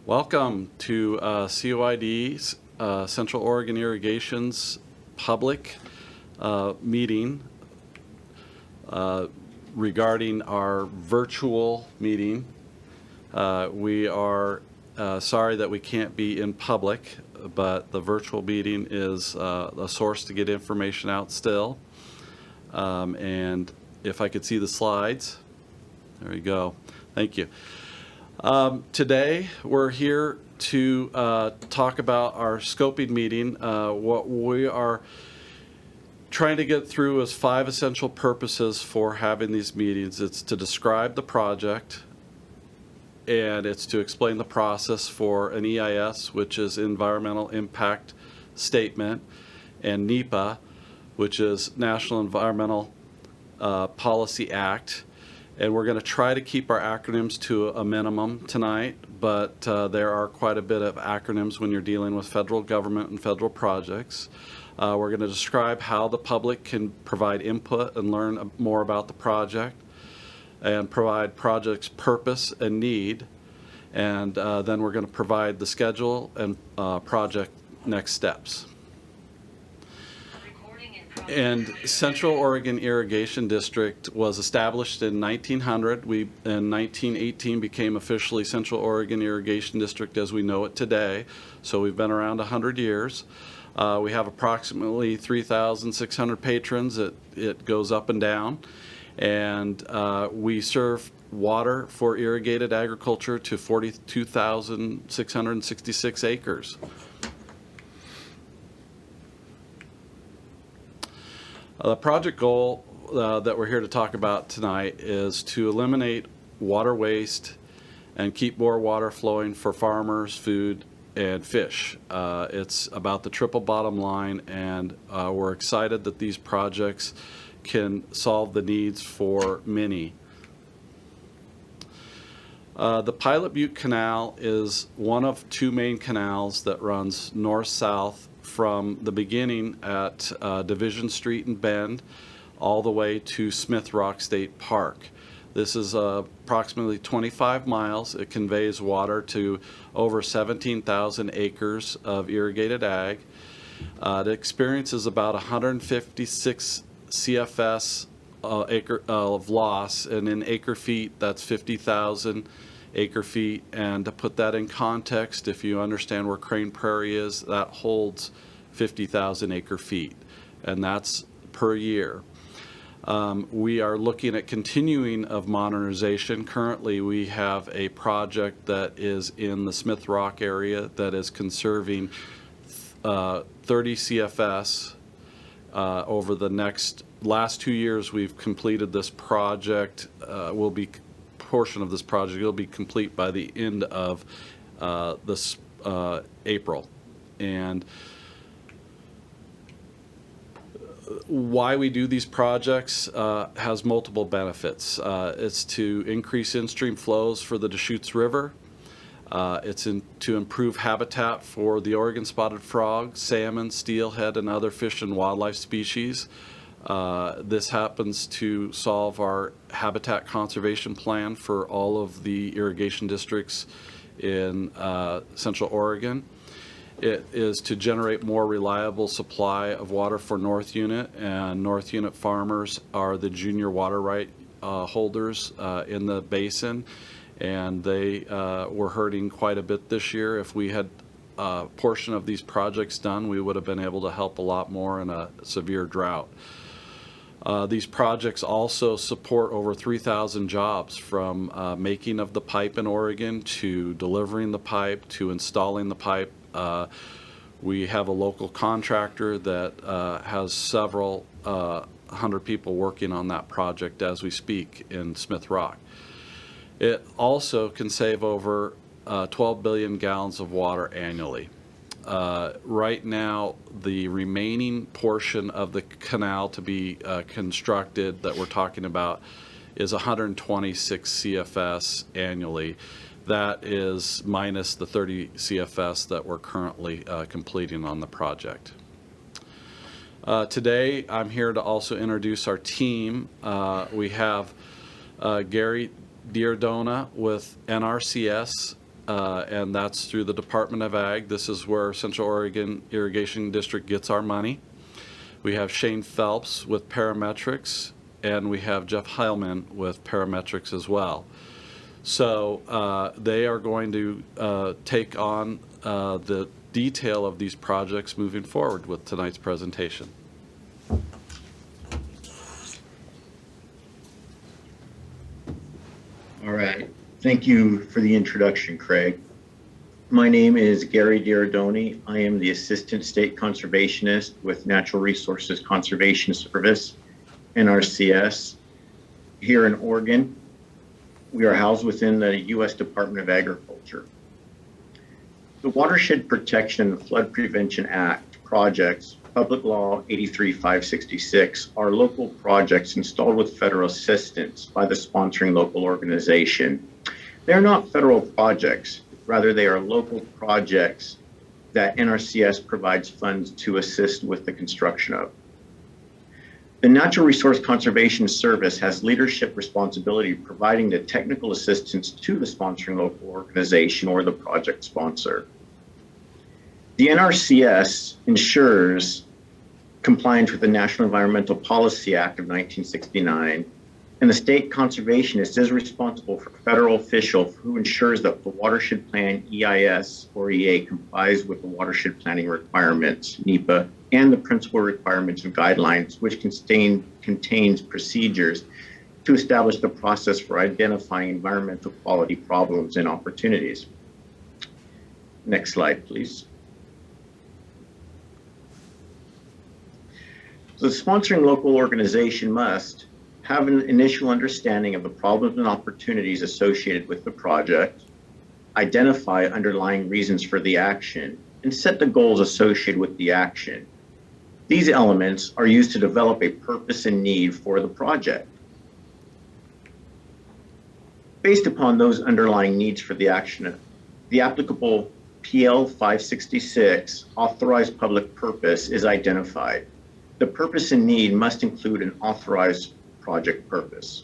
Welcome to COID's Central Oregon Irrigation's public meeting regarding our virtual meeting. We are sorry that we can't be in public, but the virtual meeting is a source to get information out still. And if I could see the slides, there you go. Thank you. Today we're here to talk about our scoping meeting. What we are trying to get through is 5 essential purposes for having these meetings. It's to describe the project, and it's to explain the process for an EIS, which is Environmental Impact Statement, and NEPA, which is National Environmental Policy Act. And we're going to try to keep our acronyms to a minimum tonight, but there are quite a bit of acronyms when you're dealing with federal government and federal projects. We're going to describe how the public can provide input and learn more about the project, and provide project's purpose and need. And then we're going to provide the schedule and project next steps. And Central Oregon Irrigation District was established in 1900. We, in 1918, became officially Central Oregon Irrigation District as we know it today. So we've been around 100 years. We have approximately 3,600 patrons. It goes up and down. And we serve water for irrigated agriculture to 42,666 acres. The project goal that we're here to talk about tonight is to eliminate water waste and keep more water flowing for farmers, food, and fish. It's about the triple bottom line, and we're excited that these projects can solve the needs for many. The Pilot Butte Canal is one of 2 main canals that runs north-south from the beginning at Division Street and Bend all the way to Smith Rock State Park. This is approximately 25 miles. It conveys water to over 17,000 acres of irrigated ag. It experiences about 156 CFS acre of loss, and in acre feet that's 50,000 acre feet. And to put that in context, if you understand where Crane Prairie is, that holds 50,000 acre feet, and that's per year. We are looking at continuing of modernization. Currently we have a project that is in the Smith Rock area that is conserving 30 CFS over the last 2 years. We've completed this project. Portion of this project will be complete by the end of this April. And why we do these projects has multiple benefits. It's to increase in-stream flows for the Deschutes River. It's to improve habitat for the Oregon spotted frog, salmon, steelhead, and other fish and wildlife species. This happens to solve our habitat conservation plan for all of the irrigation districts in Central Oregon. It is to generate more reliable supply of water for North Unit, and North Unit farmers are the junior water right holders in the basin, and they were hurting quite a bit this year. If we had a portion of these projects done, we would have been able to help a lot more in a severe drought. These projects also support over 3,000 jobs, from making of the pipe in Oregon to delivering the pipe to installing the pipe. We have a local contractor that has several 100 people working on that project as we speak in Smith Rock. It also can save over 12 billion gallons of water annually. Right now, the remaining portion of the canal to be constructed that we're talking about is 126 CFS annually. That is minus the 30 CFS that we're currently completing on the project. Today, I'm here to also introduce our team. We have Gary Diardona with NRCS and that's through the Department of Ag. This is where Central Oregon Irrigation District gets our money. We have Shane Phelps with parametrics, and we have Jeff Heilman with parametrics as well. So they are going to take on the detail of these projects moving forward with tonight's presentation. All right. Thank you for the introduction, Craig. My name is Gary Diardoni. I am the Assistant State Conservationist with Natural Resources Conservation Service, NRCS, here in Oregon. We are housed within the U.S. Department of Agriculture. The Watershed Protection and Flood Prevention Act projects, Public Law 83-566, are local projects installed with federal assistance by the sponsoring local organization. They're not federal projects, rather they are local projects that NRCS provides funds to assist with the construction of. The Natural Resource Conservation Service has leadership responsibility providing the technical assistance to the sponsoring local organization or the project sponsor. The NRCS ensures compliance with the National Environmental Policy Act of 1969, and the state conservationist is responsible for federal official who ensures that the Watershed Plan-EIS or EA complies with the watershed planning requirements, NEPA, and the principal requirements and guidelines, which contains procedures to establish the process for identifying environmental quality problems and opportunities. Next slide, please. So the sponsoring local organization must have an initial understanding of the problems and opportunities associated with the project, identify underlying reasons for the action, and set the goals associated with the action. These elements are used to develop a purpose and need for the project. Based upon those underlying needs for the action, the applicable PL 566 authorized public purpose is identified. The purpose and need must include an authorized project purpose.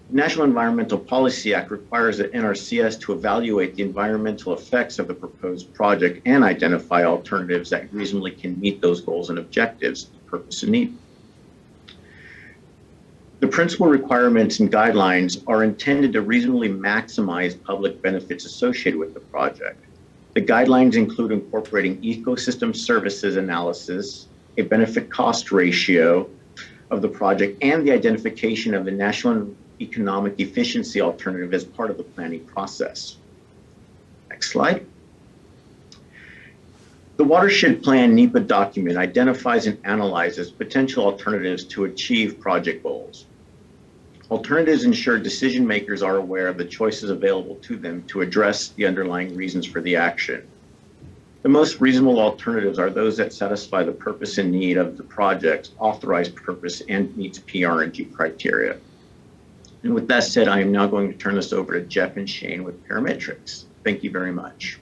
The National Environmental Policy Act requires the NRCS to evaluate the environmental effects of the proposed project and identify alternatives that reasonably can meet those goals and objectives, purpose and need. The principal requirements and guidelines are intended to reasonably maximize public benefits associated with the project. The guidelines include incorporating ecosystem services analysis, a benefit cost ratio of the project, and the identification of the national economic efficiency alternative as part of the planning process. Next slide. The Watershed Plan NEPA document identifies and analyzes potential alternatives to achieve project goals. Alternatives ensure decision makers are aware of the choices available to them to address the underlying reasons for the action. The most reasonable alternatives are those that satisfy the purpose and need of the project's authorized purpose and meets PR&G criteria. And with that said, I am now going to turn this over to Jeff and Shane with parametrics. Thank you very much.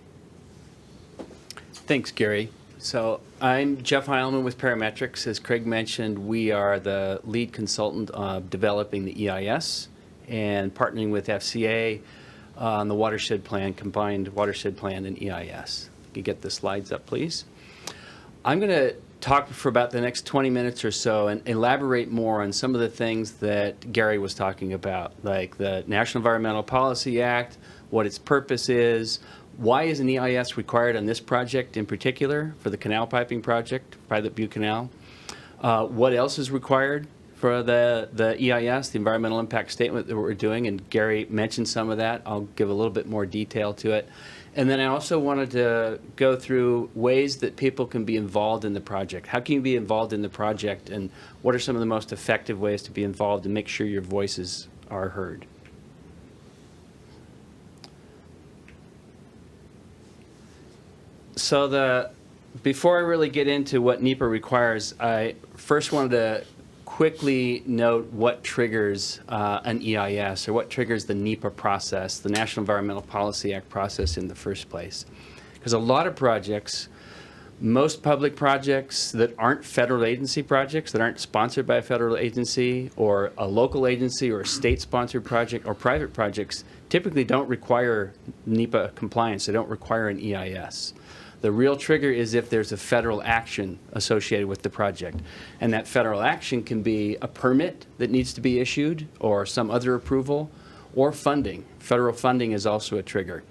Thanks, Gary. So I'm Jeff Heilman with Parametrics. As Craig mentioned, we are the lead consultant of developing the EIS and partnering with FCA on the Watershed Plan, combined Watershed Plan and EIS. If you get the slides up, please. I'm going to talk for about the next 20 minutes or so and elaborate more on some of the things that Gary was talking about, like the National Environmental Policy Act, what its purpose is, why is an EIS required on this project in particular for the canal piping project, Private Butte Canal, what else is required for the EIS, the environmental impact statement that we're doing, and Gary mentioned some of that. I'll give a little bit more detail to it. And then I also wanted to go through ways that people can be involved in the project. How can you be involved in the project, and what are some of the most effective ways to be involved and make sure your voices are heard? So before I really get into what NEPA requires, I first wanted to quickly note what triggers an EIS, or what triggers the NEPA process, the National Environmental Policy Act process in the first place. Because a lot of projects Most public projects that aren't federal agency projects, that aren't sponsored by a federal agency or a local agency or a state-sponsored project or private projects, typically don't require NEPA compliance. They don't require an EIS. The real trigger is if there's a federal action associated with the project. And that federal action can be a permit that needs to be issued or some other approval or funding. Federal funding is also a trigger.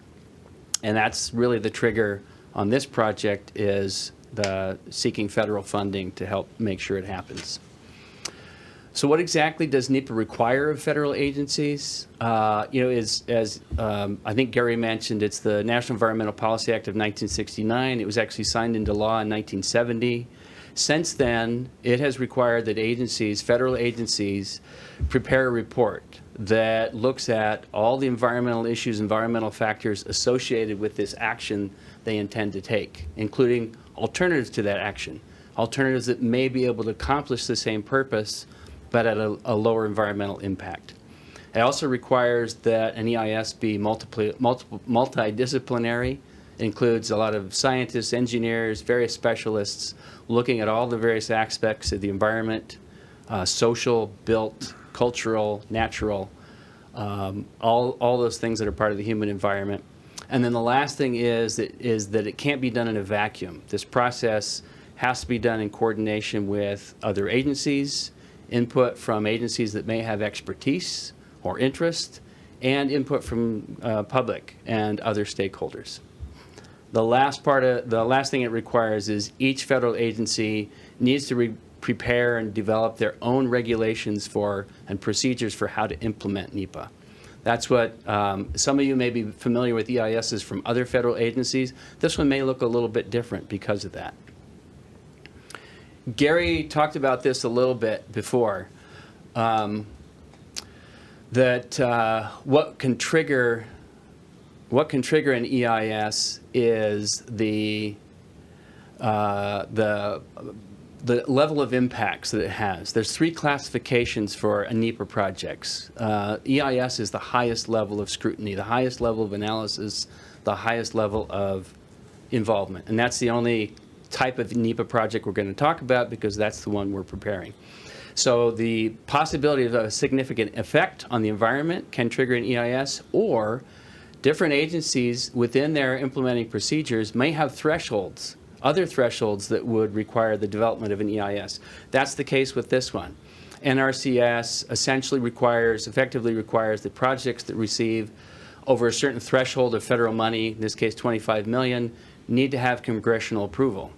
And that's really the trigger on this project, is the seeking federal funding to help make sure it happens. So what exactly does NEPA require of federal agencies? As I think Gary mentioned, it's the National Environmental Policy Act of 1969. It was actually signed into law in 1970. Since then, it has required that agencies, federal agencies, prepare a report that looks at all the environmental issues, environmental factors associated with this action they intend to take, including alternatives to that action, alternatives that may be able to accomplish the same purpose but at a lower environmental impact. It also requires that an EIS be multidisciplinary. It includes a lot of scientists, engineers, various specialists looking at all the various aspects of the environment, social, built, cultural, natural, all those things that are part of the human environment. And then the last thing is that it can't be done in a vacuum. This process has to be done in coordination with other agencies, input from agencies that may have expertise or interest, and input from public and other stakeholders. The last thing it requires is each federal agency needs to prepare and develop their own regulations for and procedures for how to implement NEPA. That's what some of you may be familiar with EISs from other federal agencies. This one may look a little bit different because of that. Gary talked about this a little bit before, what can trigger an EIS is the level of impacts that it has. There's 3 classifications for a NEPA projects. EIS is the highest level of scrutiny, the highest level of analysis, the highest level of involvement. And that's the only type of NEPA project we're going to talk about because that's the one we're preparing. So the possibility of a significant effect on the environment can trigger an EIS, or different agencies within their implementing procedures may have thresholds, other thresholds that would require the development of an EIS. That's the case with this one. NRCS essentially effectively requires that projects that receive over a certain threshold of federal money, in this case $25 million, need to have congressional approval.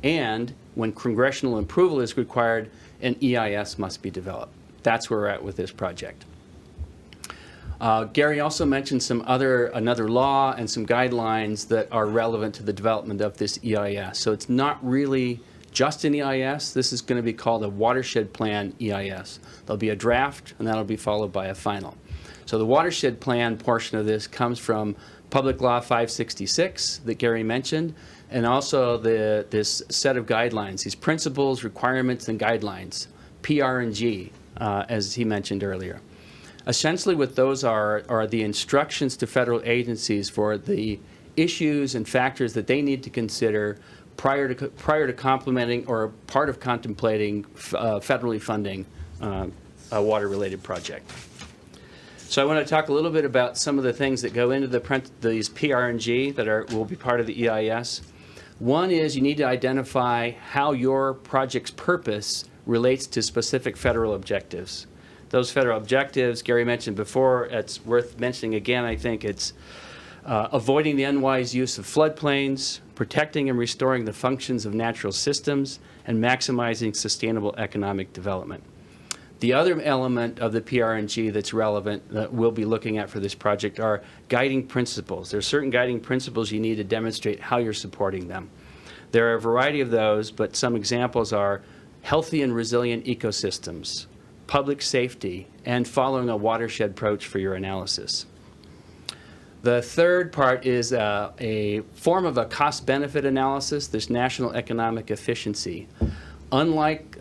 And when congressional approval is required, an EIS must be developed. That's where we're at with this project. Gary also mentioned another law and some guidelines that are relevant to the development of this EIS. So it's not really just an EIS. This is going to be called a Watershed Plan EIS. There'll be a draft, and that'll be followed by a final. So the Watershed Plan portion of this comes from Public Law 566 that Gary mentioned, and also this set of guidelines, these principles, requirements, and guidelines, PR&G, as he mentioned earlier. Essentially what those are the instructions to federal agencies for the issues and factors that they need to consider prior to complementing or part of contemplating federally funding a water-related project. So I want to talk a little bit about some of the things that go into these PR&G that will be part of the EIS. One is you need to identify how your project's purpose relates to specific federal objectives. Those federal objectives, Gary mentioned before, it's worth mentioning again, I think it's avoiding the unwise use of floodplains, protecting and restoring the functions of natural systems, and maximizing sustainable economic development. The other element of the PR&G that's relevant that we'll be looking at for this project are guiding principles. There are certain guiding principles you need to demonstrate how you're supporting them. There are a variety of those, but some examples are healthy and resilient ecosystems, public safety, and following a watershed approach for your analysis. The third part is a form of a cost-benefit analysis, this national economic efficiency. Unlike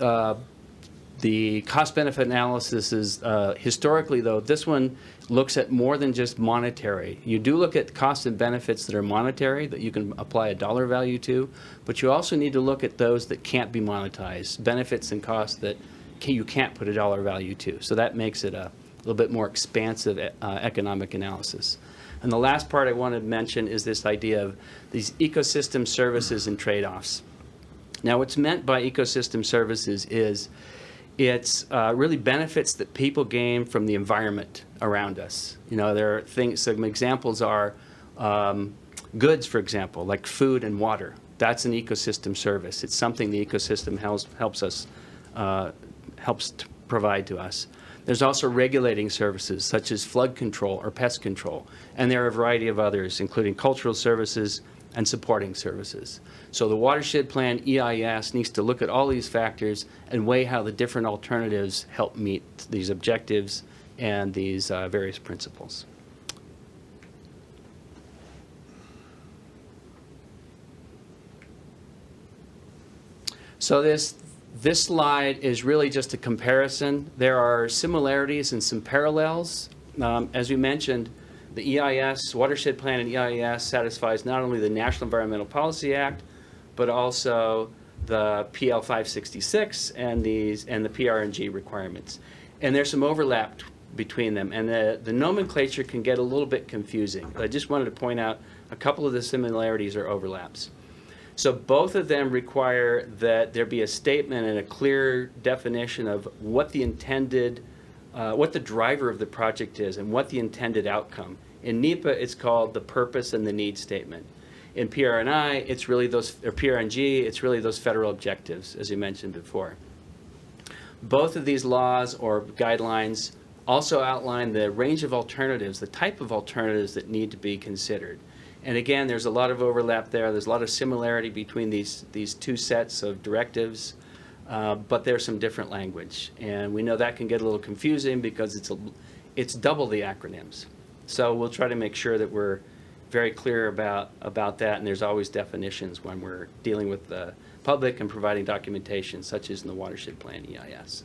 The cost-benefit analysis is, historically though, this one looks at more than just monetary. You do look at costs and benefits that are monetary, that you can apply a dollar value to, but you also need to look at those that can't be monetized, benefits and costs that you can't put a dollar value to. So that makes it a little bit more expansive economic analysis. And the last part I want to mention is this idea of these ecosystem services and trade-offs. Now, what's meant by ecosystem services is it's really benefits that people gain from the environment around us. You know, there are things, some examples are goods, for example, like food and water. That's an ecosystem service. It's something the ecosystem helps to provide to us. There's also regulating services such as flood control or pest control, and there are a variety of others, including cultural services and supporting services. So the Watershed Plan EIS needs to look at all these factors and weigh how the different alternatives help meet these objectives and these various principles. So this slide is really just a comparison. There are similarities and some parallels. As we mentioned, the EIS, Watershed Plan and EIS satisfies not only the National Environmental Policy Act, but also the PL 566 and the PRNG requirements. And there's some overlap between them, and the nomenclature can get a little bit confusing. I just wanted to point out a couple of the similarities or overlaps. So both of them require that there be a statement and a clear definition of what the intended, what the driver of the project is and what the intended outcome. In NEPA, it's called the purpose and the need statement. In PRNI, it's really those, or PRNG, it's really those federal objectives, as you mentioned before. Both of these laws or guidelines also outline the range of alternatives, the type of alternatives that need to be considered. And again, there's a lot of overlap there. There's a lot of similarity between these two sets of directives, but there's some different language. And we know that can get a little confusing because it's double the acronyms. So we'll try to make sure that we're very clear about that, and there's always definitions when we're dealing with the public and providing documentation, such as in the Watershed Plan EIS.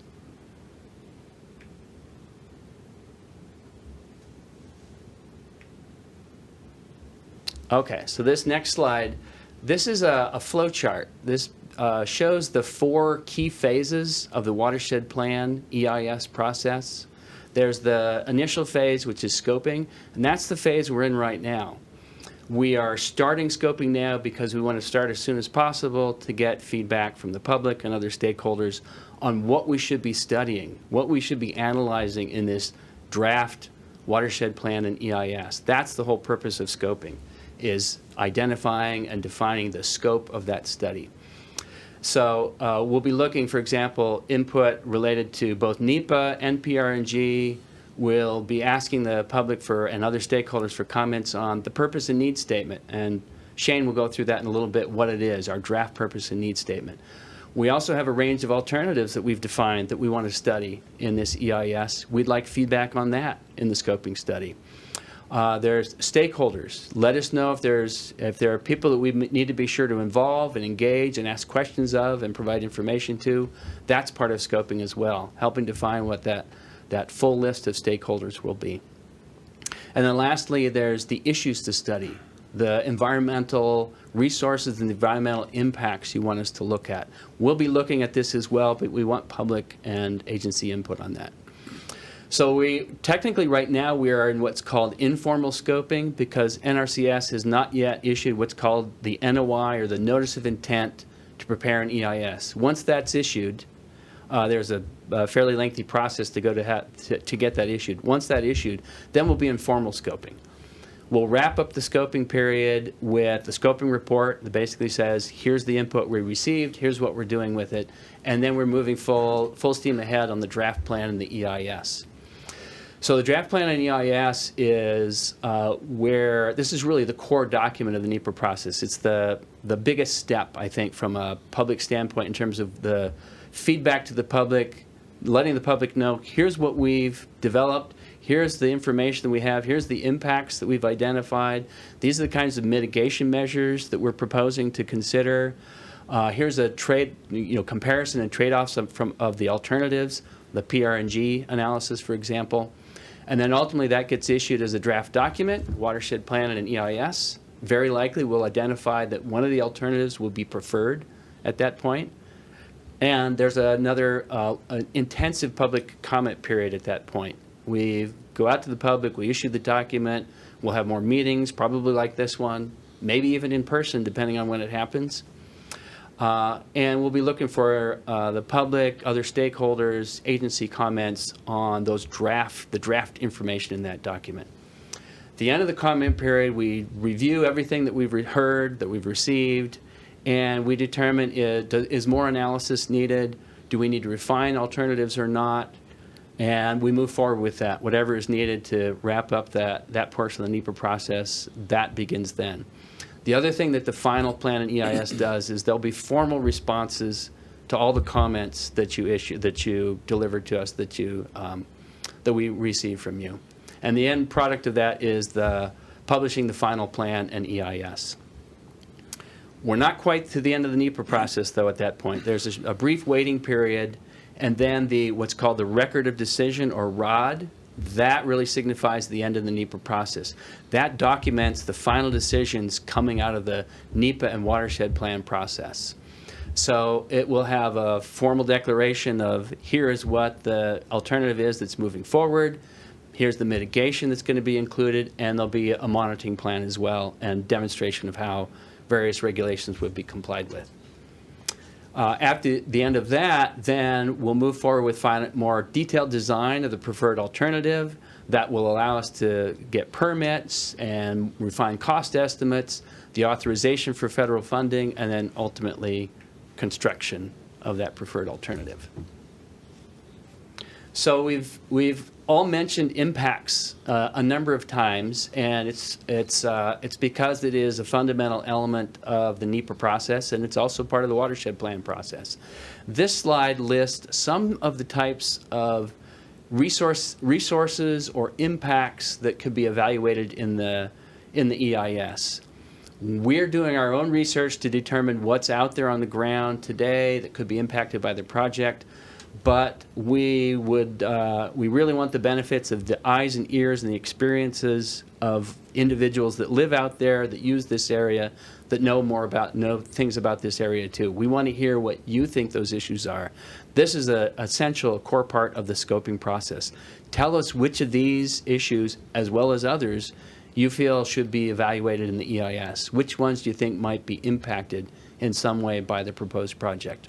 Okay, so this next slide, this is a flow chart. This shows the 4 key phases of the Watershed Plan EIS process. There's the initial phase, which is scoping, and that's the phase we're in right now. We are starting scoping now because we want to start as soon as possible to get feedback from the public and other stakeholders on what we should be studying, what we should be analyzing in this draft Watershed Plan and EIS. That's the whole purpose of scoping, is identifying and defining the scope of that study. So we'll be looking, for example, input related to both NEPA and PRNG. We'll be asking the public and other stakeholders for comments on the purpose and need statement. And Shane will go through that in a little bit, what it is, our draft purpose and need statement. We also have a range of alternatives that we've defined that we want to study in this EIS. We'd like feedback on that in the scoping study. There's stakeholders. Let us know if there are people that we need to be sure to involve and engage and ask questions of and provide information to. That's part of scoping as well, helping define what that full list of stakeholders will be. And then lastly, there's the issues to study, the environmental resources and the environmental impacts you want us to look at. We'll be looking at this as well, but we want public and agency input on that. So technically right now we are in what's called informal scoping because NRCS has not yet issued what's called the NOI, or the Notice of Intent to prepare an EIS. Once that's issued, there's a fairly lengthy process to go to get that issued. Once that's issued, then we'll be in formal scoping. We'll wrap up the scoping period with the scoping report that basically says, here's the input we received, here's what we're doing with it, and then we're moving full steam ahead on the draft plan and the EIS. So the draft plan and EIS is where this is really the core document of the NEPA process. It's the biggest step, I think, from a public standpoint in terms of the feedback to the public, letting the public know, here's what we've developed, here's the information that we have, here's the impacts that we've identified, these are the kinds of mitigation measures that we're proposing to consider. Here's a comparison and trade-offs of the alternatives, the PR&G analysis, for example. And then ultimately that gets issued as a draft document, watershed plan and an EIS. Very likely we'll identify that one of the alternatives will be preferred at that point. And there's another an intensive public comment period at that point. We go out to the public, we issue the document, we'll have more meetings, probably like this one, maybe even in person, depending on when it happens. And we'll be looking for the public, other stakeholders, agency comments on the draft information in that document. At the end of the comment period, we review everything that we've heard, that we've received, and we determine is more analysis needed? Do we need to refine alternatives or not? And we move forward with that. Whatever is needed to wrap up that portion of the NEPA process, that begins then. The other thing that the final plan and EIS does is there'll be formal responses to all the comments that you delivered to us, that we received from you. And the end product of that is publishing the final plan and EIS. We're not quite to the end of the NEPA process, though, at that point. There's a brief waiting period, and then what's called the Record of Decision, or ROD. That really signifies the end of the NEPA process. That documents the final decisions coming out of the NEPA and watershed plan process. So it will have a formal declaration of here is what the alternative is that's moving forward, here's the mitigation that's going to be included, and there'll be a monitoring plan as well and demonstration of how various regulations would be complied with. After the end of that, then we'll move forward with more detailed design of the preferred alternative that will allow us to get permits and refine cost estimates, the authorization for federal funding, and then ultimately construction of that preferred alternative. So we've all mentioned impacts a number of times, and it's because it is a fundamental element of the NEPA process, and it's also part of the watershed plan process. This slide lists some of the types of resources or impacts that could be evaluated in the EIS. We're doing our own research to determine what's out there on the ground today that could be impacted by the project. But we really want the benefits of the eyes and ears and the experiences of individuals that live out there, that use this area, that know things about this area too. We want to hear what you think those issues are. This is an essential core part of the scoping process. Tell us which of these issues, as well as others, you feel should be evaluated in the EIS. Which ones do you think might be impacted in some way by the proposed project?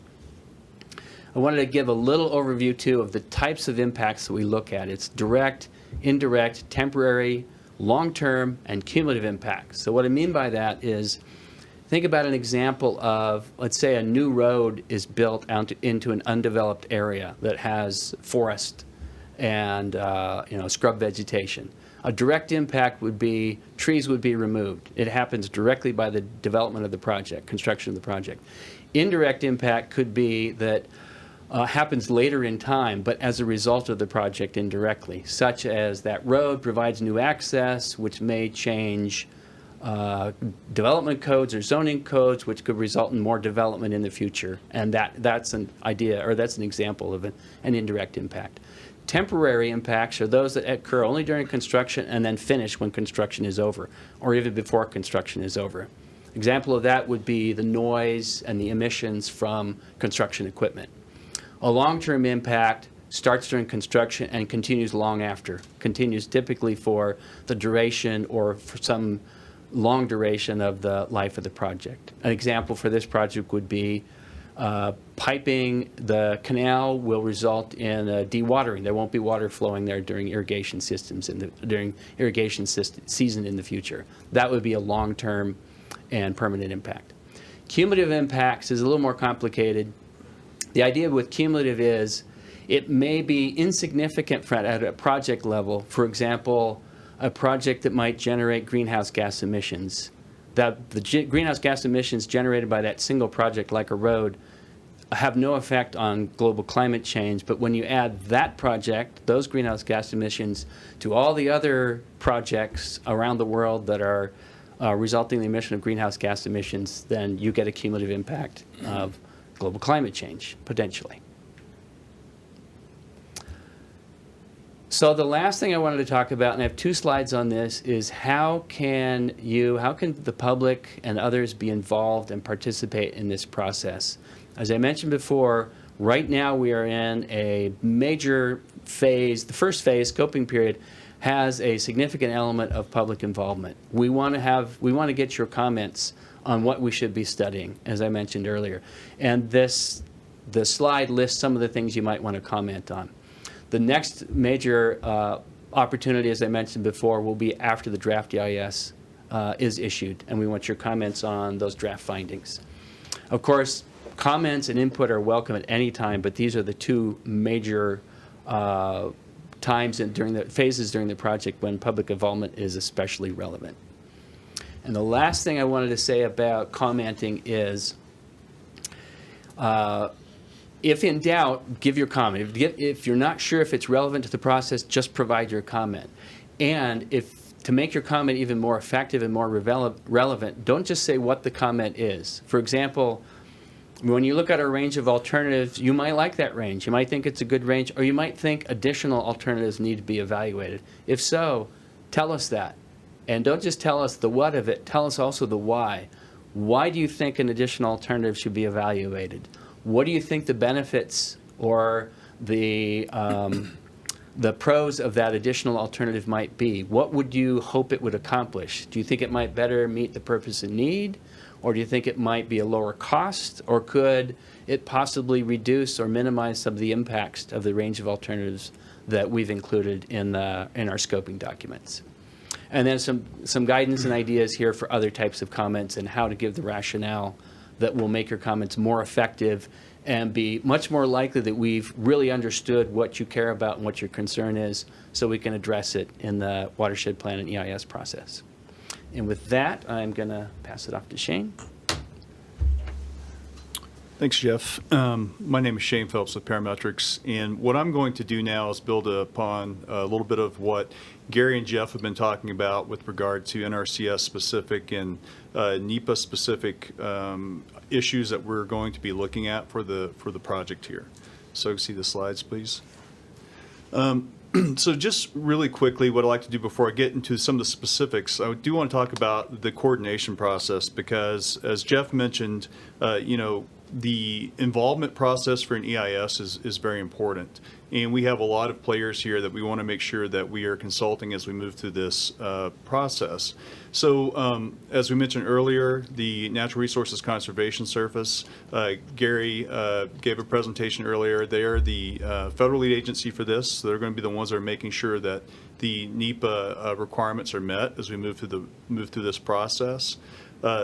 I wanted to give a little overview, too, of the types of impacts that we look at. It's direct, indirect, temporary, long-term, and cumulative impacts. So what I mean by that is, think about an example of, let's say a new road is built into an undeveloped area that has forest and scrub vegetation. A direct impact would be trees would be removed. It happens directly by the development of the project, construction of the project. Indirect impact could be that happens later in time, but as a result of the project indirectly, such as that road provides new access, which may change development codes or zoning codes, which could result in more development in the future. And that's an idea, or that's an example of an indirect impact. Temporary impacts are those that occur only during construction and then finish when construction is over, or even before construction is over. Example of that would be the noise and the emissions from construction equipment. A long-term impact starts during construction and continues long after, continues typically for the duration or for some long duration of the life of the project. An example for this project would be piping the canal will result in dewatering. There won't be water flowing there during irrigation systems during irrigation season in the future. That would be a long-term and permanent impact. Cumulative impacts is a little more complicated. The idea with cumulative is it may be insignificant at a project level. For example, a project that might generate greenhouse gas emissions. The greenhouse gas emissions generated by that single project, like a road, have no effect on global climate change. But when you add that project, those greenhouse gas emissions, to all the other projects around the world that are resulting in the emission of greenhouse gas emissions, then you get a cumulative impact of global climate change, potentially. So the last thing I wanted to talk about, and I have 2 slides on this, is how can the public and others be involved and participate in this process? As I mentioned before, right now we are in a major phase. The first phase, scoping period, has a significant element of public involvement. We want to get your comments on what we should be studying, as I mentioned earlier. And the slide lists some of the things you might want to comment on. The next major opportunity, as I mentioned before, will be after the draft EIS is issued, and we want your comments on those draft findings. Of course, comments and input are welcome at any time, but these are the 2 major times during the phases during the project when public involvement is especially relevant. And the last thing I wanted to say about commenting is, if in doubt, give your comment. If you're not sure if it's relevant to the process, just provide your comment. And to make your comment even more effective and more relevant, don't just say what the comment is. For example, when you look at a range of alternatives, you might like that range. You might think it's a good range, or you might think additional alternatives need to be evaluated. If so, tell us that. And don't just tell us the what of it, tell us also the why. Why do you think an additional alternative should be evaluated? What do you think the benefits or the pros of that additional alternative might be? What would you hope it would accomplish? Do you think it might better meet the purpose and need? Or do you think it might be a lower cost? Or could it possibly reduce or minimize some of the impacts of the range of alternatives that we've included in our scoping documents? And then some guidance and ideas here for other types of comments and how to give the rationale that will make your comments more effective and be much more likely that we've really understood what you care about and what your concern is, so we can address it in the watershed plan and EIS process. And with that, I'm going to pass it off to Shane. Thanks, Jeff. My name is Shane Phelps with Parametrics, and what I'm going to do now is build upon a little bit of what Gary and Jeff have been talking about with regard to NRCS specific and NEPA specific issues that we're going to be looking at for the project here. So see the slides, please. So just really quickly, what I'd like to do before I get into some of the specifics, I do want to talk about the coordination process, because as Jeff mentioned, the involvement process for an EIS is very important. And we have a lot of players here that we want to make sure that we are consulting as we move through this process. So as we mentioned earlier, the Natural Resources Conservation Service, Gary gave a presentation earlier. They are the federal lead agency for this. So they're going to be the ones that are making sure that the NEPA requirements are met as we move through this process.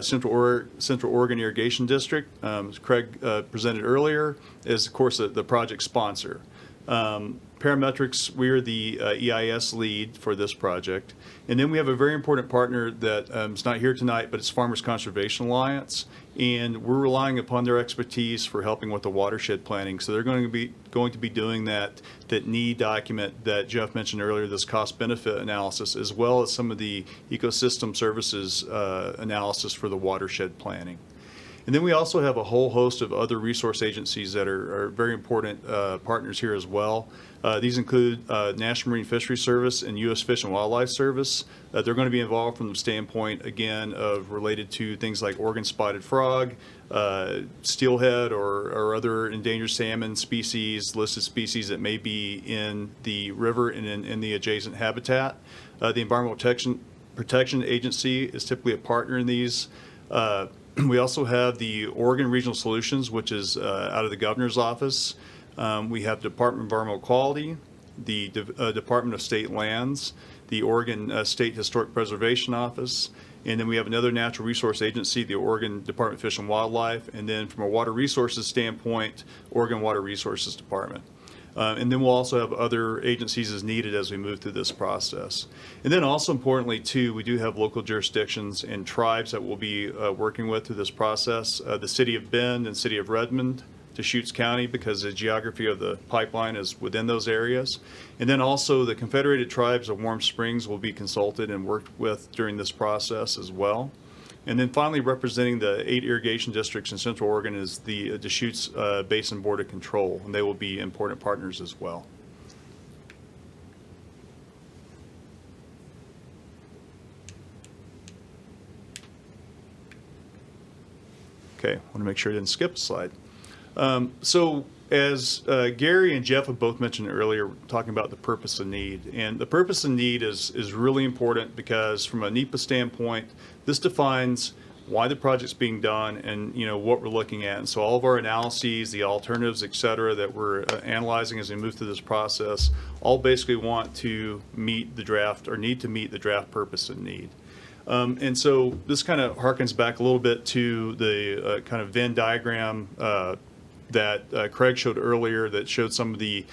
Central Oregon Irrigation District, as Craig presented earlier, is of course the project sponsor. Parametrics, we're the EIS lead for this project. And then we have a very important partner that is not here tonight, but it's Farmers Conservation Alliance. And we're relying upon their expertise for helping with the watershed planning. So they're going to be doing that need document that Jeff mentioned earlier, this cost-benefit analysis, as well as some of the ecosystem services analysis for the watershed planning. And then we also have a whole host of other resource agencies that are very important partners here as well. These include National Marine Fisheries Service and U.S. Fish and Wildlife Service. They're going to be involved from the standpoint, again, of related to things like Oregon spotted frog, steelhead, or other endangered salmon species, listed species that may be in the river and in the adjacent habitat. The Environmental Protection Agency is typically a partner in these. We also have the Oregon Regional Solutions, which is out of the governor's office. We have Department of Environmental Quality, the Department of State Lands, the Oregon State Historic Preservation Office, and then we have another natural resource agency, the Oregon Department of Fish and Wildlife, and then from a water resources standpoint, Oregon Water Resources Department. And then we'll also have other agencies as needed as we move through this process. And then also importantly, too, we do have local jurisdictions and tribes that we'll be working with through this process. The City of Bend and City of Redmond, Deschutes County because the geography of the pipeline is within those areas. And then also the Confederated Tribes of Warm Springs will be consulted and worked with during this process as well. And then finally, representing the 8 irrigation districts in Central Oregon is the Deschutes Basin Board of Control, and they will be important partners as well. Okay, I want to make sure I didn't skip a slide. So as Gary and Jeff have both mentioned earlier, talking about the purpose and need. And the purpose and need is really important because from a NEPA standpoint, this defines why the project's being done and what we're looking at. And so all of our analyses, the alternatives, et cetera, that we're analyzing as we move through this process, all basically want to meet the draft or need to meet the draft purpose and need. And so this kind of harkens back a little bit to the kind of Venn diagram that Craig showed earlier that showed some of the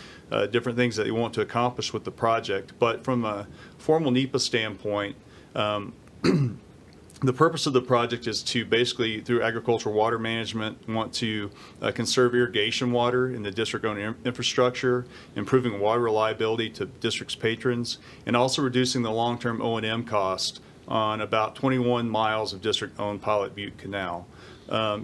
different things that you want to accomplish with the project. But from a formal NEPA standpoint, the purpose of the project is to basically, through agricultural water management, want to conserve irrigation water in the district-owned infrastructure, improving water reliability to district's patrons, and also reducing the long-term O&M cost on about 21 miles of district-owned Pilot Butte Canal.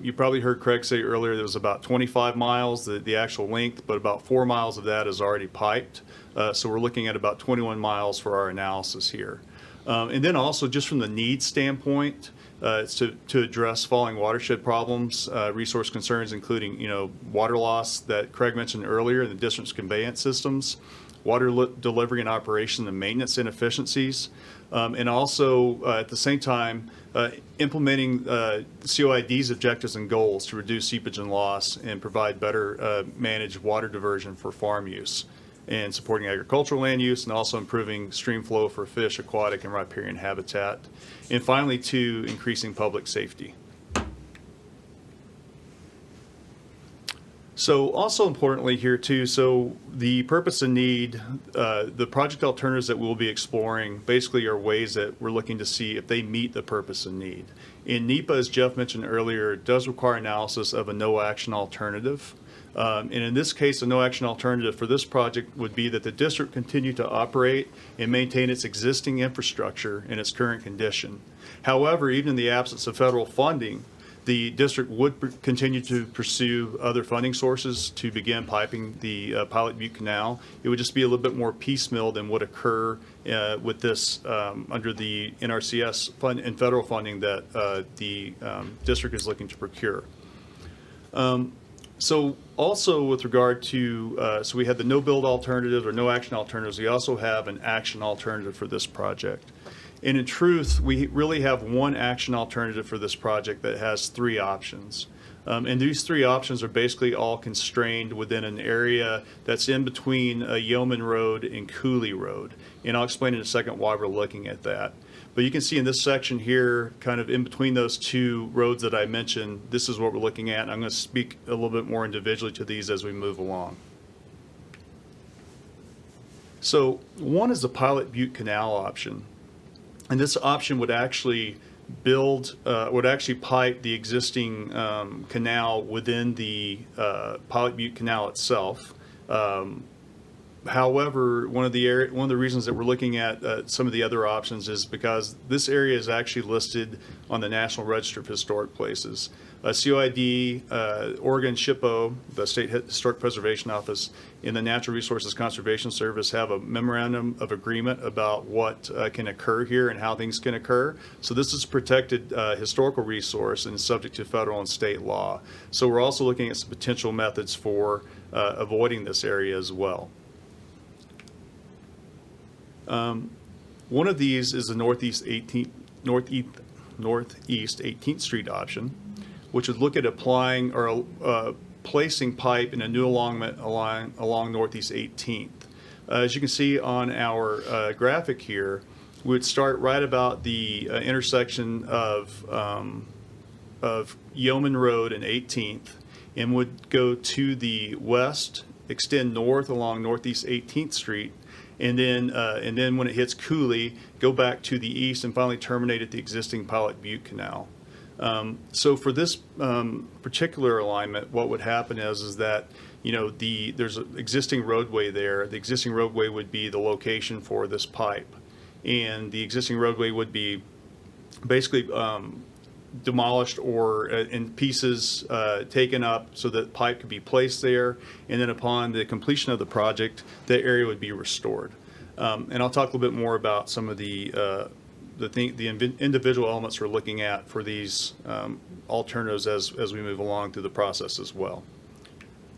You probably heard Craig say earlier there was about 25 miles, the actual length, but about 4 miles of that is already piped. So we're looking at about 21 miles for our analysis here. And then also just from the needs standpoint, it's to address falling watershed problems, resource concerns, including water loss that Craig mentioned earlier in the district's conveyance systems, water delivery and operation and maintenance inefficiencies, and also at the same time implementing COID's objectives and goals to reduce seepage and loss and provide better managed water diversion for farm use, and supporting agricultural land use, and also improving stream flow for fish, aquatic, and riparian habitat. And finally, to increasing public safety. So also importantly here too, so the purpose and need, the project alternatives that we'll be exploring basically are ways that we're looking to see if they meet the purpose and need. In NEPA, as Jeff mentioned earlier, it does require analysis of a no-action alternative. And in this case, a no-action alternative for this project would be that the district continue to operate and maintain its existing infrastructure in its current condition. However, even in the absence of federal funding, the district would continue to pursue other funding sources to begin piping the Pilot Butte Canal. It would just be a little bit more piecemeal than would occur with this under the NRCS fund and federal funding that the district is looking to procure. So also with regard to, so we had the no-build alternative or no-action alternatives. We also have an action alternative for this project. And in truth, we really have one action alternative for this project that has 3 options. And these 3 options are basically all constrained within an area that's in between Yeoman Road and Cooley Road. And I'll explain in a second why we're looking at that. But you can see in this section here, kind of in between those 2 roads that I mentioned, this is what we're looking at. And I'm going to speak a little bit more individually to these as we move along. So one is the Pilot Butte Canal option. And this option would actually pipe the existing canal within the Pilot Butte Canal itself. However, one of the reasons that we're looking at some of the other options is because this area is actually listed on the National Register of Historic Places. COID, Oregon SHPO, the State Historic Preservation Office, and the Natural Resources Conservation Service have a memorandum of agreement about what can occur here and how things can occur. So this is a protected historical resource and is subject to federal and state law. So we're also looking at some potential methods for avoiding this area as well. One of these is the Northeast 18th Street option, which would look at applying or placing pipe in a new allotment along Northeast 18th. As you can see on our graphic here, we would start right about the intersection of Yeoman Road and 18th, and would go to the west, extend north along Northeast 18th Street, and then when it hits Cooley, go back to the east and finally terminate at the existing Pilot Butte Canal. So for this particular alignment, what would happen is that, you know, there's an existing roadway there. The existing roadway would be the location for this pipe. And the existing roadway would be basically demolished or in pieces taken up so that pipe could be placed there. And then upon the completion of the project, that area would be restored. And I'll talk a little bit more about some of the individual elements we're looking at for these alternatives as we move along through the process as well.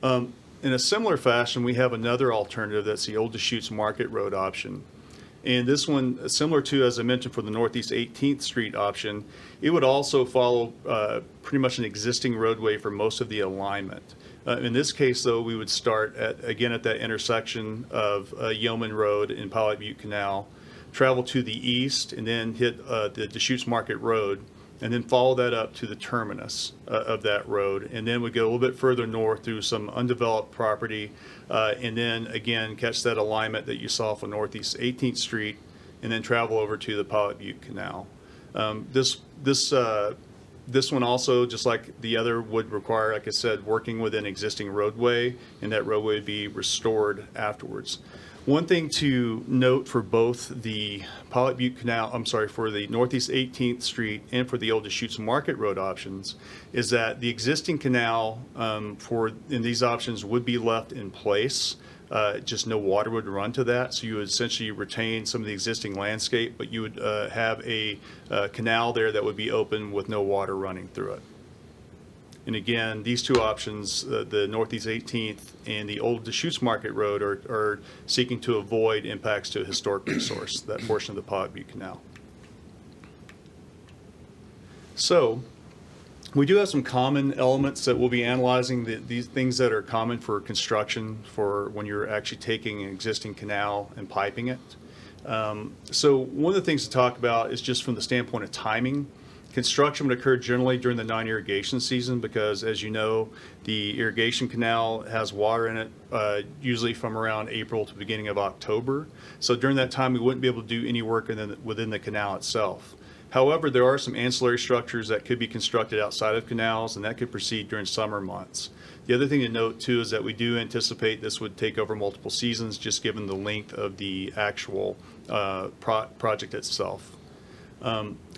In a similar fashion, we have another alternative that's the Old Deschutes Market Road option. And this one, similar to, as I mentioned, for the Northeast 18th Street option, it would also follow pretty much an existing roadway for most of the alignment. In this case, though, we would start again at that intersection of Yeoman Road and Pilot Butte Canal, travel to the east, and then hit the Deschutes Market Road, and then follow that up to the terminus of that road, and then we go a little bit further north through some undeveloped property, and then again catch that alignment that you saw for Northeast 18th Street, and then travel over to the Pilot Butte Canal. This one also, just like the other, would require, like I said, working with an existing roadway, and that roadway would be restored afterwards. One thing to note for both the Pilot Butte Canal, for the Northeast 18th Street and for the Old Deschutes Market Road options, is that the existing canal in these options would be left in place. Just no water would run to that, so you would essentially retain some of the existing landscape, but you would have a canal there that would be open with no water running through it. And again, these two options, the Northeast 18th and the Old Deschutes Market Road, are seeking to avoid impacts to a historic resource, that portion of the Pilot Butte Canal. So we do have some common elements that we'll be analyzing, these things that are common for construction for when you're actually taking an existing canal and piping it. So one of the things to talk about is just from the standpoint of timing. Construction would occur generally during the non-irrigation season because, as you know, the irrigation canal has water in it usually from around April to the beginning of October. So during that time, we wouldn't be able to do any work within the canal itself. However, there are some ancillary structures that could be constructed outside of canals, and that could proceed during summer months. The other thing to note, too, is that we do anticipate this would take over multiple seasons, just given the length of the actual project itself.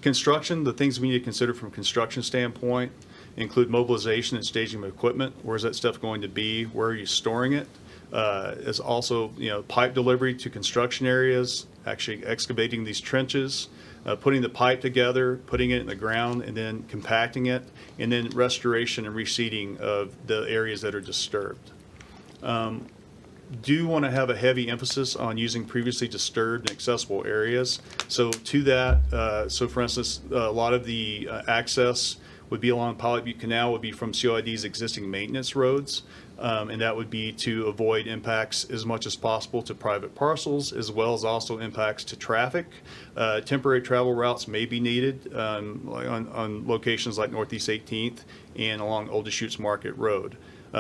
Construction, the things we need to consider from a construction standpoint include mobilization and staging of equipment. Where's that stuff going to be? Where are you storing it? Is also, pipe delivery to construction areas, actually excavating these trenches, putting the pipe together, putting it in the ground, and then compacting it, and then restoration and reseeding of the areas that are disturbed. Do want to have a heavy emphasis on using previously disturbed and accessible areas. So to that, so for instance, a lot of the access would be along Pilot Butte Canal would be from COID's existing maintenance roads, and that would be to avoid impacts as much as possible to private parcels, as well as also impacts to traffic. Temporary travel routes may be needed on locations like Northeast 18th and along Old Deschutes Market Road.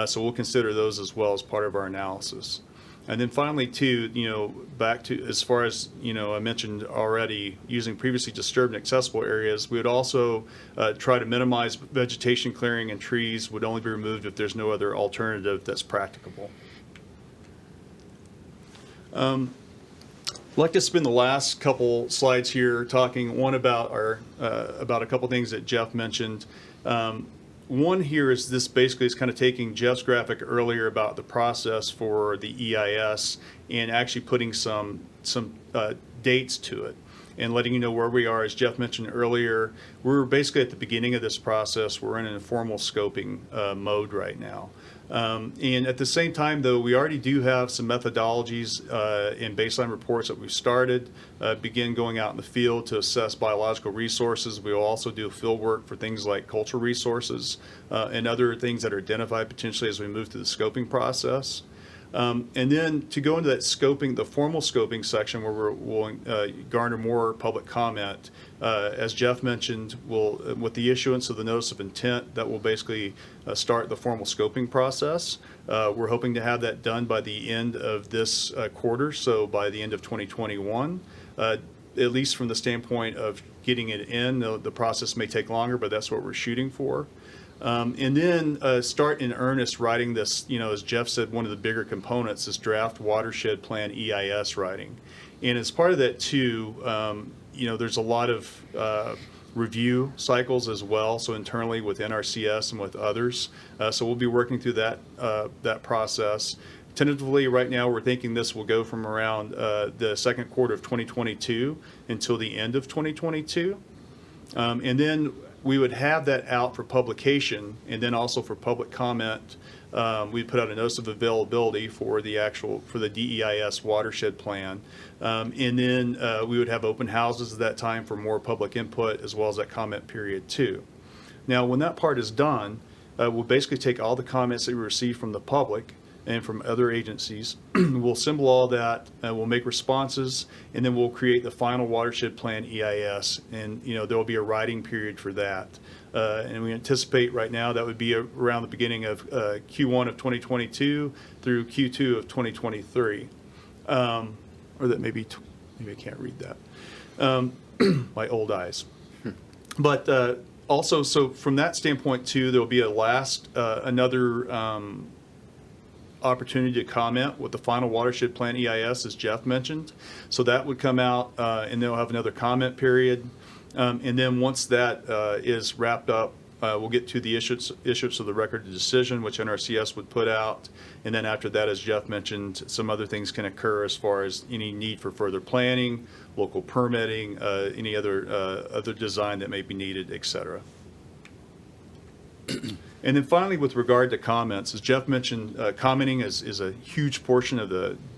So we'll consider those as well as part of our analysis. And then finally, too, back to as far as, I mentioned already, using previously disturbed and accessible areas, we would also try to minimize vegetation clearing, and trees would only be removed if there's no other alternative that's practicable. I'd like to spend the last couple slides here talking, one, about about a couple things that Jeff mentioned. One here is this basically is kind of taking Jeff's graphic earlier about the process for the EIS and actually putting some dates to it and letting you know where we are. As Jeff mentioned earlier, we're basically at the beginning of this process. We're in an informal scoping mode right now. And at the same time, though, we already do have some methodologies and baseline reports that we've started, begin going out in the field to assess biological resources. We will also do field work for things like cultural resources and other things that are identified potentially as we move through the scoping process. And then to go into that scoping, the formal scoping section where we'll garner more public comment, as Jeff mentioned, with the issuance of the notice of intent, that will basically start the formal scoping process. We're hoping to have that done by the end of this quarter, so by the end of 2021, at least from the standpoint of getting it in. The process may take longer, but that's what we're shooting for. And then start in earnest writing this, as Jeff said, one of the bigger components is draft watershed plan EIS writing. And as part of that too, there's a lot of review cycles as well, so internally with NRCS and with others. So we'll be working through that process. Tentatively, right now, we're thinking this will go from around the second quarter of 2022 until the end of 2022. And then we would have that out for publication and then also for public comment. We'd put out a notice of availability for the DEIS watershed plan. And then we would have open houses at that time for more public input as well as that comment period too. Now, when that part is done, we'll basically take all the comments that we receive from the public and from other agencies. We'll assemble all that, we'll make responses, and then we'll create the final watershed plan EIS. And there will be a writing period for that. And we anticipate right now that would be around the beginning of Q1 of 2022 through Q2 of 2023. Or that maybe I can't read that. My old eyes. But also, so from that standpoint too, there will be another opportunity to comment with the final watershed plan EIS, as Jeff mentioned. So that would come out and they'll have another comment period. And then once that is wrapped up, we'll get to the issuance of the record of decision, which NRCS would put out. And then after that, as Jeff mentioned, some other things can occur as far as any need for further planning, local permitting, any other design that may be needed, et cetera. And then finally, with regard to comments, as Jeff mentioned, commenting is a huge portion of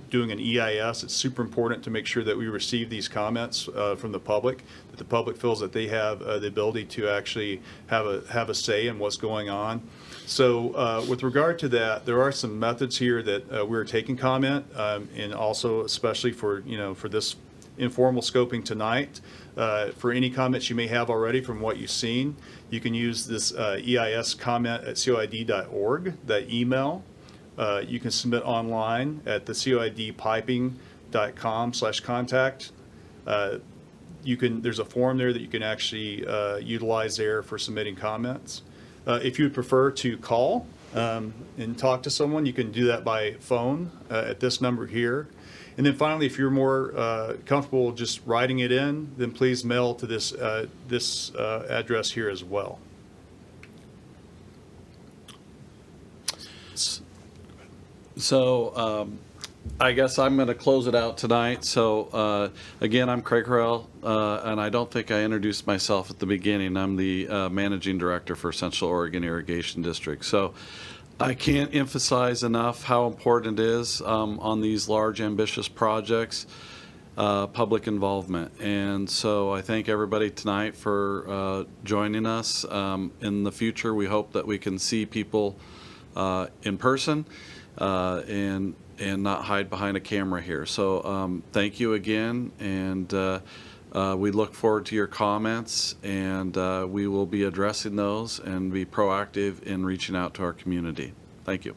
doing an EIS. It's super important to make sure that we receive these comments from the public, that the public feels that they have the ability to actually have a say in what's going on. So with regard to that, there are some methods here that we're taking comment, and also especially for this informal scoping tonight. For any comments you may have already from what you've seen, you can use this EIS comment at COID.org, that email. You can submit online at the coidpiping.com/contact. There's a form there that you can actually utilize there for submitting comments. If you would prefer to call and talk to someone, you can do that by phone at this number here. And then finally, if you're more comfortable just writing it in, then please mail to this address here as well. So I guess I'm going to close it out tonight. So again, I'm Craig Harrell, and I don't think I introduced myself at the beginning. I'm the Managing Director for Central Oregon Irrigation District. So I can't emphasize enough how important it is on these large, ambitious projects, public involvement. And so I thank everybody tonight for joining us. In the future, we hope that we can see people in person and not hide behind a camera here. So thank you again, and we look forward to your comments, and we will be addressing those and be proactive in reaching out to our community. Thank you.